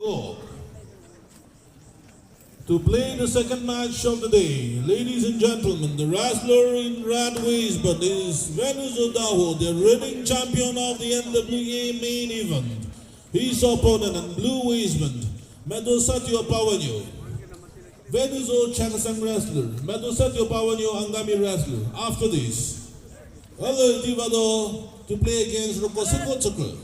Dawhuo. To play the second match of the day, ladies and gentlemen, the wrestler in red waistband is Dawhuo, the reigning champion of the NWA main event. His opponent in blue waistband, Satyo Pawanyo. Venuzo Chakasang wrestler, Satyo Pawanyo Angami wrestler. After this, Alo Tivado to play against Rokosiko Tsukul.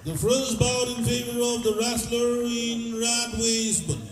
The first bout in favor of the wrestler in red waistband.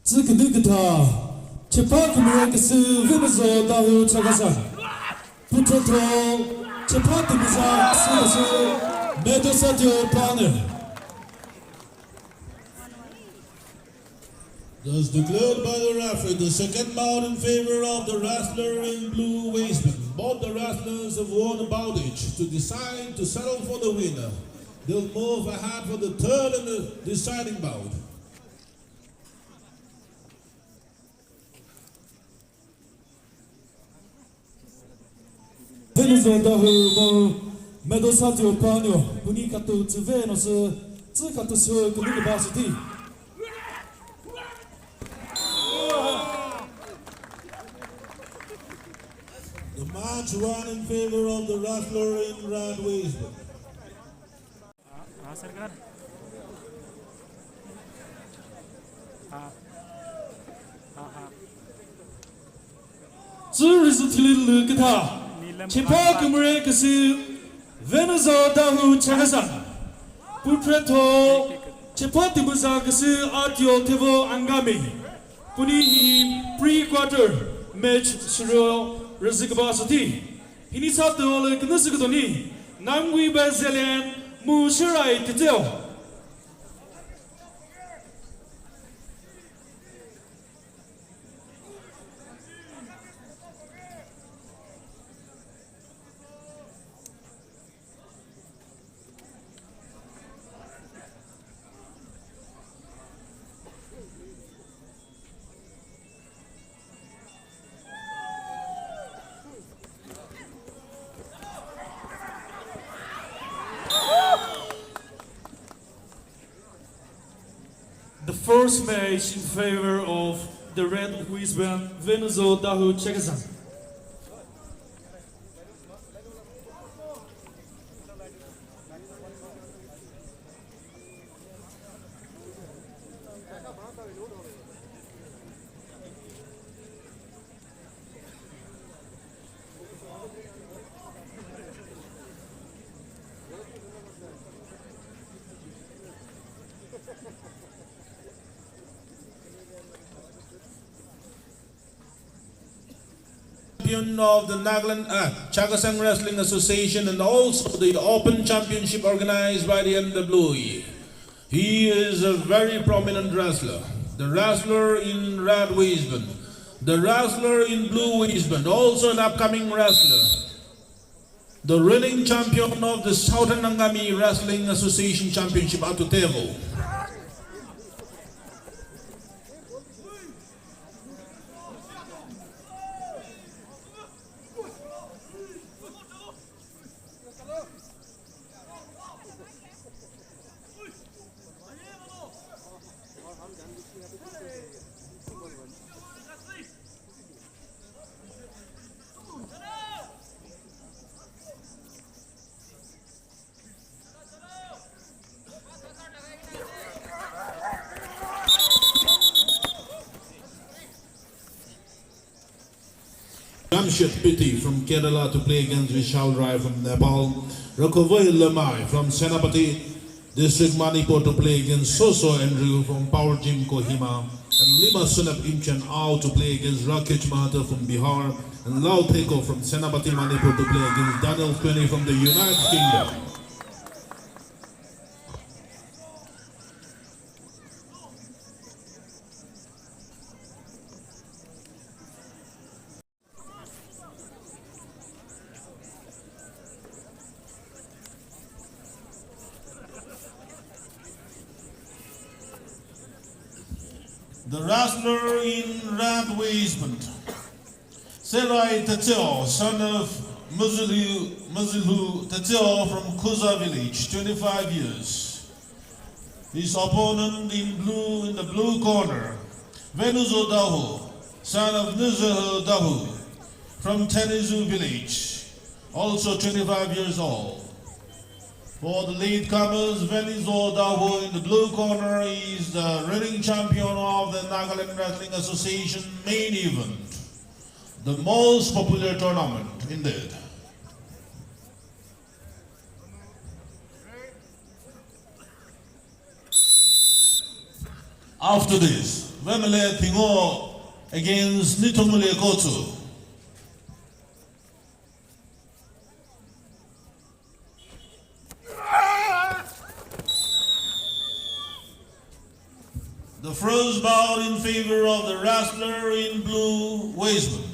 Zikidikita, Chipakimakasu, Vimazo, Dawhuo, Chakasa, Putrato, Chipakimiza, Sisu, Satyo Pawanyo. Thus declared by the referee, the second bout in favor of the wrestler in blue waistband. Both the wrestlers have won a bout each to decide to settle for the winner. They'll move ahead for the third and the deciding bout. Dawhuo, Satyo Pawanyo, Bunikatu, Venos, Zikatu, Kunikabasiti. The match won in favor of the wrestler in red waistband. Zurizutilil Chipakimakasu, Venuzo, Dawhuo, Chakasa, Putrato, Chipatimusakasu, Atyo, Tevo, Angami, Puni, pre-quarter match, Shiro, Razikabasati, Hinisato, Knusukoni, Namwi Bazilian, Mushirai, Tito. The first match in favor of the red waistband, Venuzo, Dawhuo, Chakasa. Champion of the Nagaland Chakasang Wrestling Association and also the Open Championship organized by the NWA. He is a very prominent wrestler. The wrestler in red waistband, the wrestler in blue waistband, also an upcoming wrestler. The reigning champion of the Southern Angami Wrestling Association Championship out to Tevo. Jamshed Piti from Kerala to play against Vishal Rai from Nepal. Rakovai Lamai from Senapati District Manipur to play against Soso Andrew from Power Gym Kohima. And Lima Sunap Imchan Ao to play against Rakesh Mahathir from Bihar. And Lao Theko from Senapati Manipur to play against Daniel Quinny from the United Kingdom. The wrestler in red waistband, Serai Tateo, son of Muzilhu Tateo from Kuza village, 25 years. His opponent in the blue corner, Venuzo Dawhuo, son of Nuzahu Dawhuo from Tenizu village, also 25 years old. For the latecomers, Venuzo Dawhuo in the blue corner is the reigning champion of the Nagaland Wrestling Association main event, the most popular tournament indeed. After this, Vemele Pingo against Nitomule Kotu. The first bout in favor of the wrestler in blue waistband.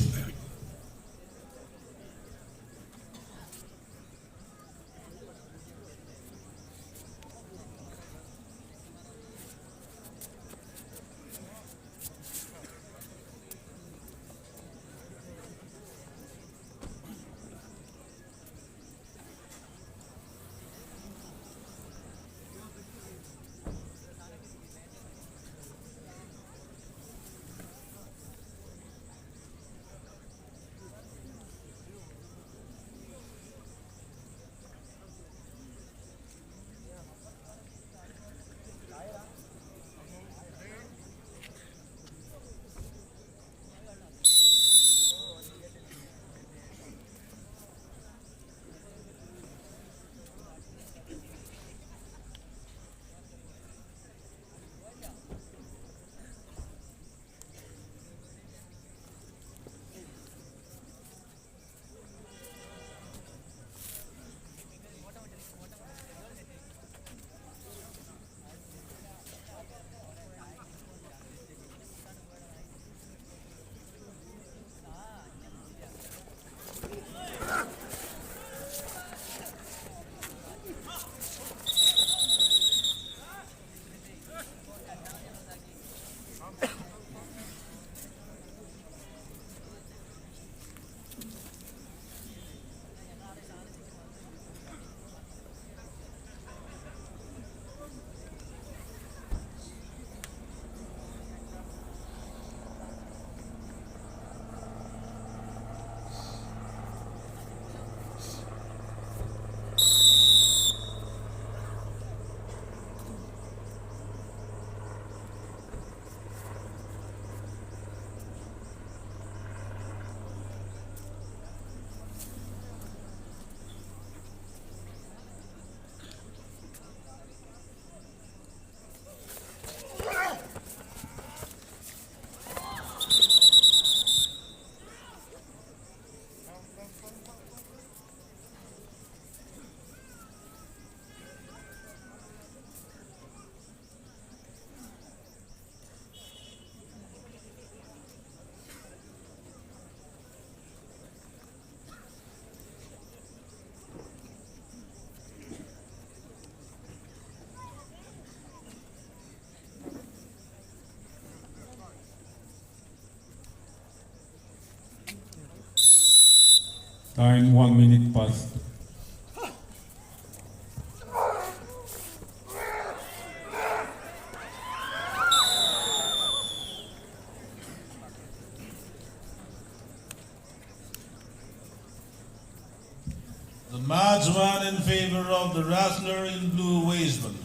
Time 1 minute past. The match won in favor of the wrestler in blue waistband.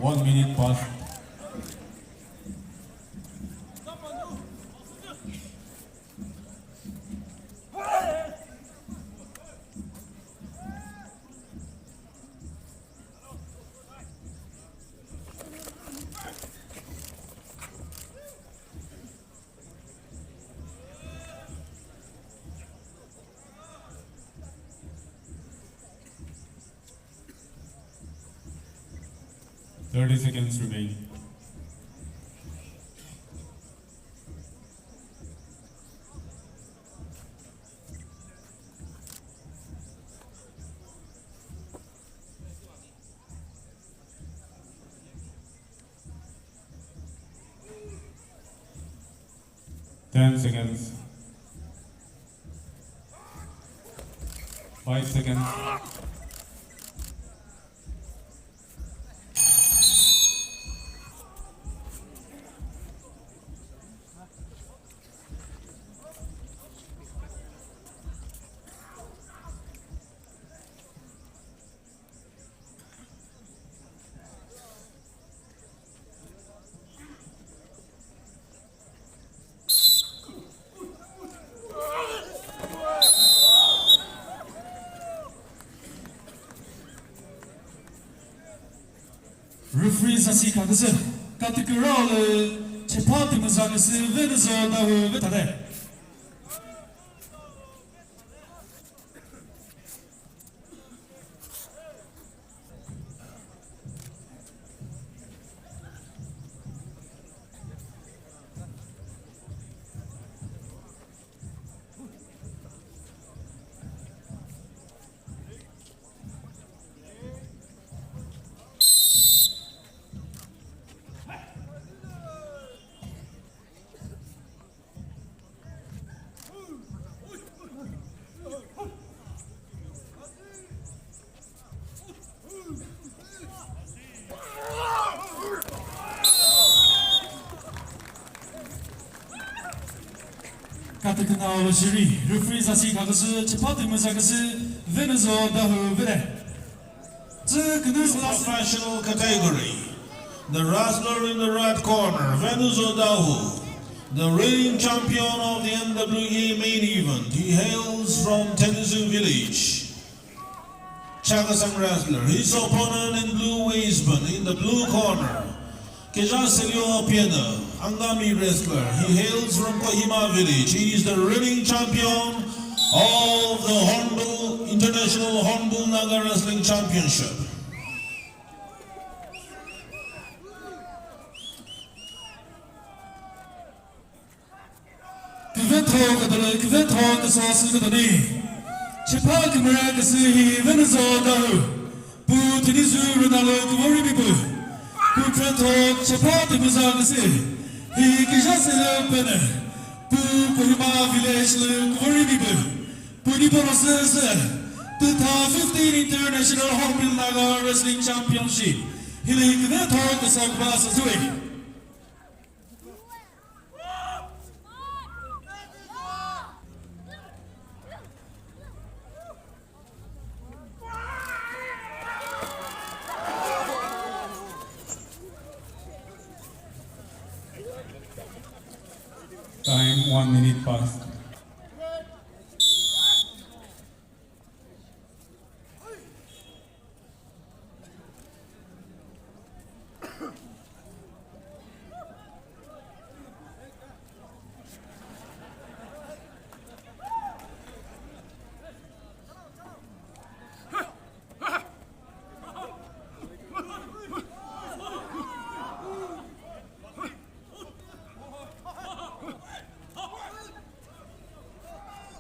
1 minute past. Thirty seconds remain. Ten seconds. 5 seconds. Referee sasi kagısı kategoriyle çepatımız agısı Venezuela ve tade. Kategoriyle jüri referee sasi kagısı çepatımız agısı Venezuela ve Professional category. The wrestler in the red corner, Venezuela Dawhuo, the reigning champion of the NWA main event. He hails from Tennessee Village. Chagasan wrestler. His opponent in blue waistband in the blue corner, Kejaselio Pieda, Angami wrestler. He hails from Kohima Village. He is the reigning champion of the Hornbill International Hornbill Naga Wrestling Championship. Kvetog sası kadani çepak mırakası Venezuela bu tenizu runalo kuvori bibu bu kvetog çepatımız agısı Kisama pene bu Kohima Village'lı kuvori bibu bu niporası 2015 International Hornbill Naga Wrestling Championship hili kvetog sağbası suy. Time 1 minute past.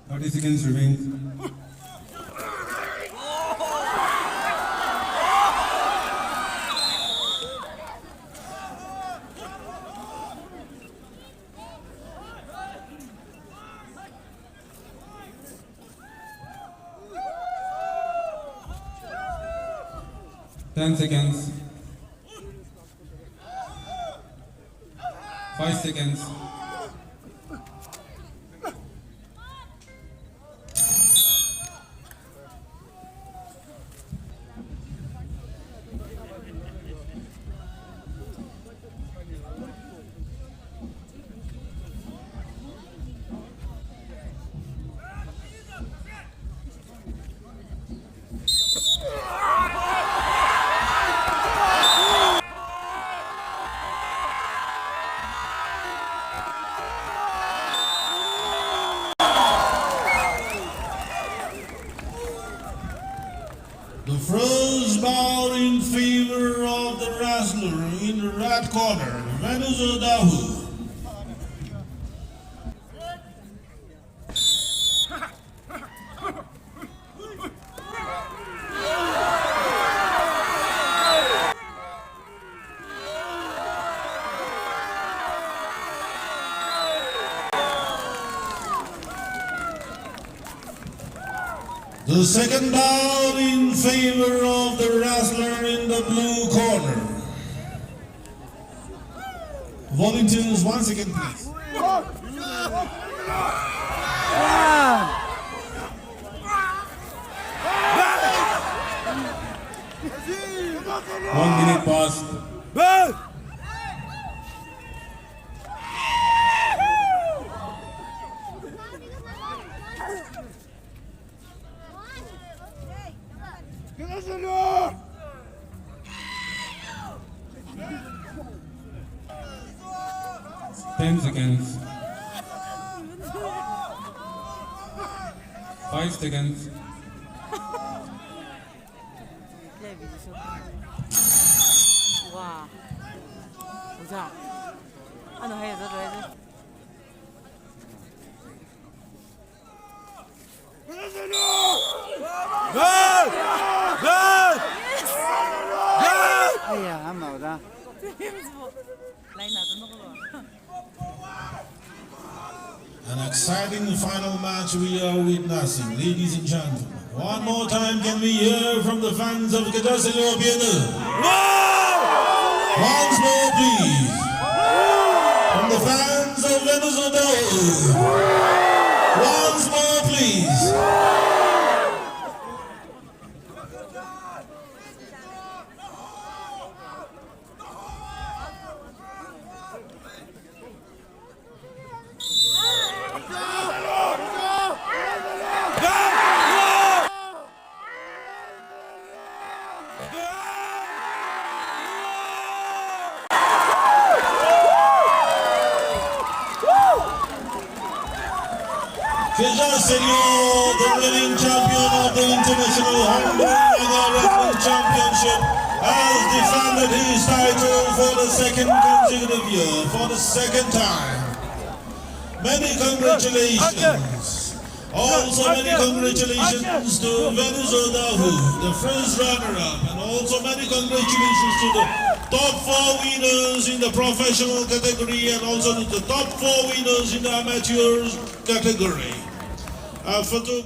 Thirty seconds remain. Ten seconds. 5 seconds. red corner, Venuso Dawhuo. The second bout in favor of the wrestler in the blue corner. Volunteers, once again, please. 1 minute pause. Ten seconds. 5 seconds. 와, 보자. 너 해, 너도 해야지. 아야, 안 나오다. 라인 나도 먹어. An exciting final match we are witnessing, ladies and gentlemen. One more time, can we hear from the fans of Kisama? Once more, please. From the fans of Venezuela. Once more, please. Kisama, the winning champion of the International Hornbill Naga Wrestling Championship, has defended his title for the second consecutive year, for the second time. Many congratulations. Also many congratulations to Venuso Dawhuo, the first runner-up, and also many congratulations to the top 4 winners in the professional category and also to the top 4 winners in the amateurs category. Photo